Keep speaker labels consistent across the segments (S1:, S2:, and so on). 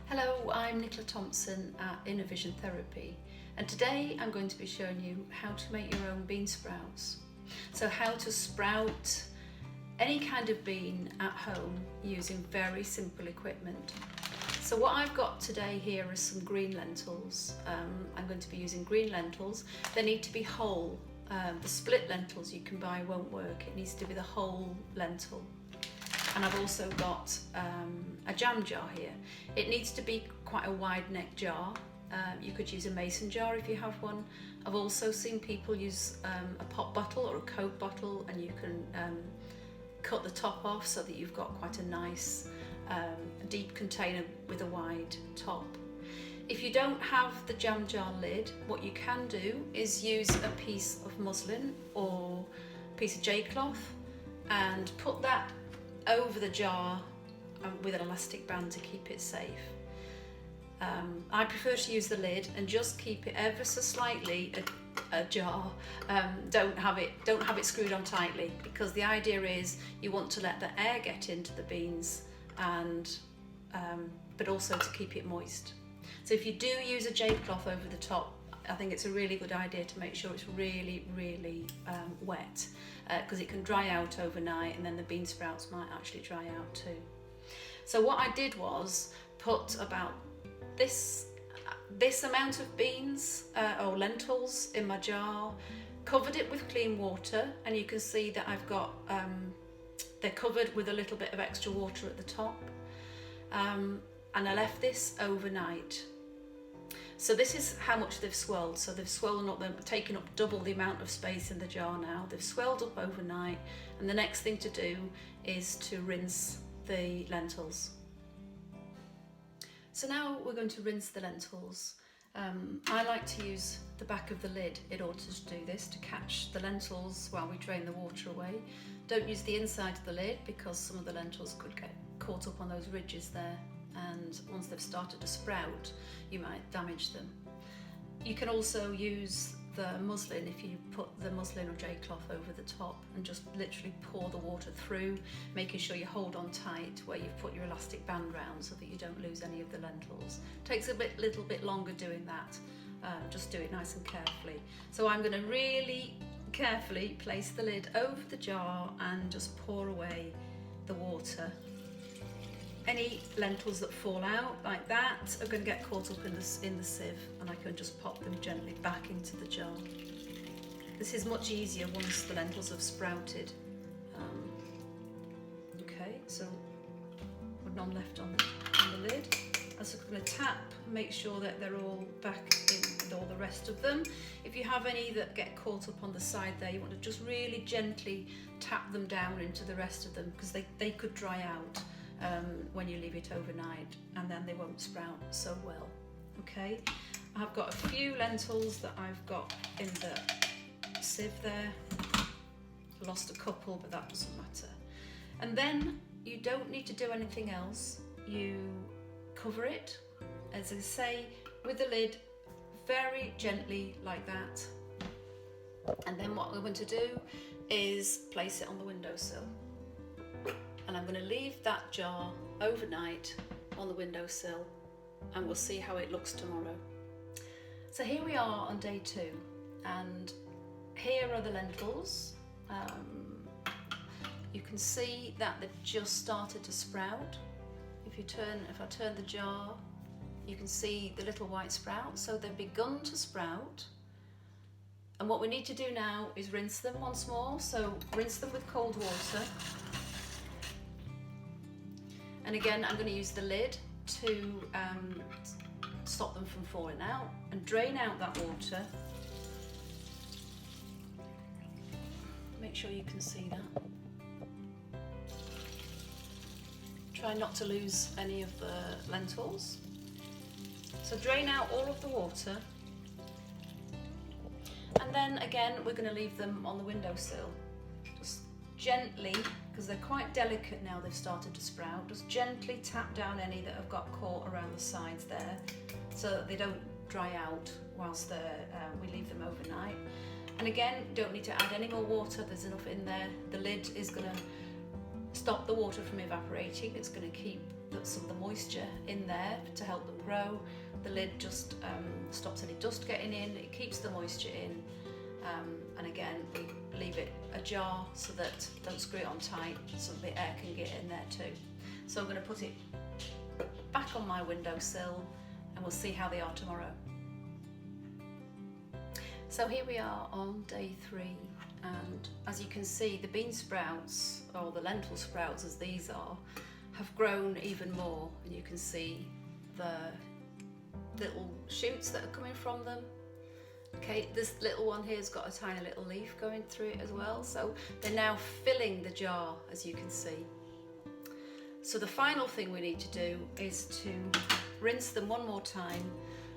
S1: Hello, I'm Nicola Thompson at Inner Vision Therapy, and today I'm going to be showing you how to make your own bean sprouts. So how to sprout any kind of bean at home using very simple equipment. So what I've got today here is some green lentils. I'm going to be using green lentils. They need to be whole. The split lentils you can buy won't work. It needs to be the whole lentil. And I've also got a jam jar here. It needs to be quite a wide neck jar. You could use a mason jar if you have one. I've also seen people use a pop bottle or a Coke bottle, and you can cut the top off so that you've got quite a nice deep container with a wide top. If you don't have the jam jar lid, what you can do is use a piece of muslin or a piece of J-cloth and put that over the jar with an elastic band to keep it safe. I prefer to use the lid and just keep it ever so slightly ajar. Don't have it screwed on tightly, because the idea is you want to let the air get into the beans, and but also to keep it moist. So if you do use a J-cloth over the top, I think it's a really good idea to make sure it's really wet, because it can dry out overnight and then the bean sprouts might actually dry out too. So what I did was put about this amount of beans or lentils in my jar, covered it with clean water, and you can see that I've got they're covered with a little bit of extra water at the top, and I left this overnight. So this is how much they've swelled. So they've swollen up, they've taken up double the amount of space in the jar now. They've swelled up overnight, and the next thing to do is to rinse the lentils. So now we're going to rinse the lentils. I like to use the back of the lid in order to do this, to catch the lentils while we drain the water away. Don't use the inside of the lid, because some of the lentils could get caught up on those ridges there, and once they've started to sprout, you might damage them. You can also use the muslin, if you put the muslin or J-cloth over the top and just literally pour the water through, making sure you hold on tight where you've put your elastic band round so that you don't lose any of the lentils. Takes a little bit longer doing that. Just do it nice and carefully. So I'm going to really carefully place the lid over the jar and just pour away the water. Any lentils that fall out like that are going to get caught up in the sieve, and I can just pop them gently back into the jar. This is much easier once the lentils have sprouted. Okay, so with none left on the lid. So I'm going to tap, make sure that they're all back in with all the rest of them. If you have any that get caught up on the side there, you want to just really gently tap them down into the rest of them, because they could dry out when you leave it overnight, and then they won't sprout so well. Okay, I've got a few lentils that I've got in the sieve there. Lost a couple, but that doesn't matter. And then you don't need to do anything else. You cover it, as I say, with the lid very gently like that. And then what we're going to do is place it on the windowsill. And I'm going to leave that jar overnight on the windowsill, and we'll see how it looks tomorrow. So here we are on day 2, and here are the lentils. You can see that they've just started to sprout. If I turn the jar, you can see the little white sprouts. So they've begun to sprout. And what we need to do now is rinse them once more. So rinse them with cold water. And again, I'm going to use the lid to stop them from falling out, and drain out that water. Make sure you can see that. Try not to lose any of the lentils. So drain out all of the water. And then again, we're going to leave them on the windowsill. Just gently, because they're quite delicate now they've started to sprout, just gently tap down any that have got caught around the sides there, so that they don't dry out whilst we leave them overnight. And again, don't need to add any more water, there's enough in there. The lid is going to stop the water from evaporating, it's going to keep some of the moisture in there to help them grow. The lid just stops any dust getting in, it keeps the moisture in, and again we leave it ajar so that don't screw it on tight so the air can get in there too. So I'm going to put it back on my windowsill and we'll see how they are tomorrow. So here we are on day 3, and as you can see, the bean sprouts, or the lentil sprouts as these are, have grown even more, and you can see the little shoots that are coming from them. Okay, this little one here's got a tiny little leaf going through it as well, so they're now filling the jar, as you can see. So the final thing we need to do is to rinse them one more time.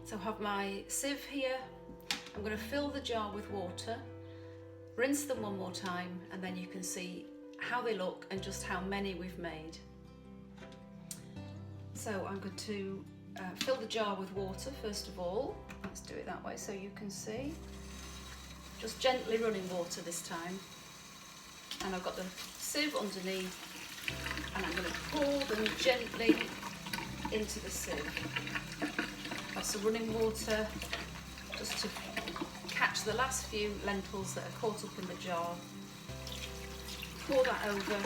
S1: So I have my sieve here. I'm going to fill the jar with water, rinse them one more time, and then you can see how they look and just how many we've made. So I'm going to fill the jar with water first of all. Let's do it that way so you can see. Just gently running water this time. And I've got the sieve underneath, and I'm going to pour them gently into the sieve. That's the running water, just to catch the last few lentils that are caught up in the jar. Pour that over.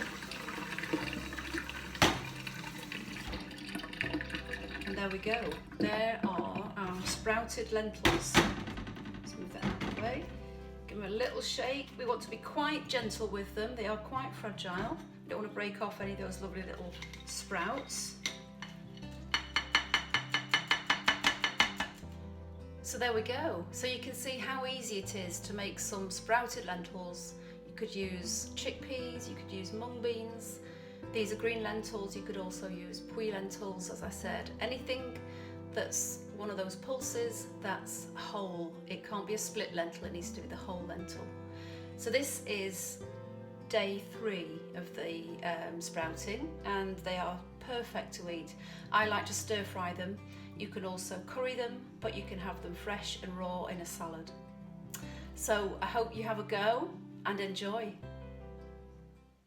S1: And there we go. There are our sprouted lentils. Let's move that out of the way. Give them a little shake. We want to be quite gentle with them. They are quite fragile. We don't want to break off any of those lovely little sprouts. So there we go. So you can see how easy it is to make some sprouted lentils. You could use chickpeas, you could use mung beans. These are green lentils. You could also use pui lentils, as I said. Anything that's one of those pulses, that's whole. It can't be a split lentil, it needs to be the whole lentil. So this is day 3 of the sprouting, and they are perfect to eat. I like to stir fry them. You can also curry them, but you can have them fresh and raw in a salad. So I hope you have a go and enjoy.